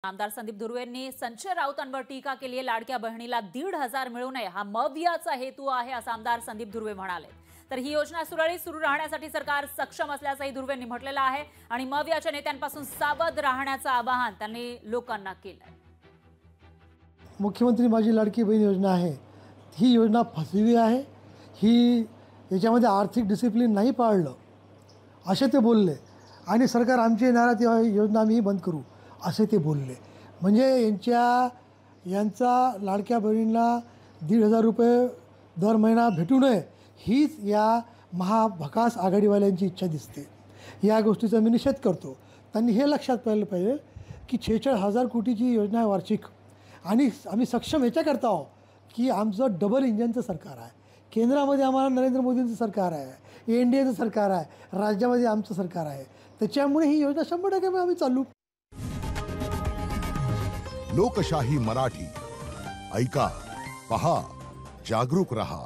आमदार संदीप धुर्वेंनी संजय राऊतांवर टीका केली आहे। लाडक्या बहिणीला 1,500 मिळू नये हा मवियाचा हेतू आहे असं आमदार संदीप धुर्वे म्हणाले। तर ही योजना सुरळीत सुरू राहण्यासाठी सरकार सक्षम असल्याचंही धुर्वेंनी म्हटलेलं आहे आणि मवियाच्या नेत्यांपासून सावध राहण्याचं आवाहन त्यांनी लोकांना केलं। मुख्यमंत्री माझी लाडकी बहीण योजना आहे, ही योजना फसवी आहे, ही याच्यामध्ये आर्थिक डिसिप्लिन नाही पाळलं असे ते बोलले आणि सरकार आमची येणार तेव्हा योजना आम्ही बंद करू असे ते बोलले। म्हणजे यांचा लाडक्या बहिणींना 1,500 रुपये दर महिना भेटू नये हीच या महाभकास आघाडीवाल्यांची इच्छा दिसते। या गोष्टीचा मी निषेध करतो। त्यांनी हे लक्षात पाहिजे की 46,000 कोटीची योजना आहे वार्षिक आणि आम्ही सक्षम याच्याकरता आहोत की आमचं डबल इंजनचं सरकार आहे। केंद्रामध्ये आम्हाला नरेंद्र मोदींचं सरकार आहे, NDAचं सरकार आहे, राज्यामध्ये आमचं सरकार आहे। त्याच्यामुळे ही योजना 100% आम्ही चालू। लोकशाही मराठी ऐका, पहा, जागरूक रहा।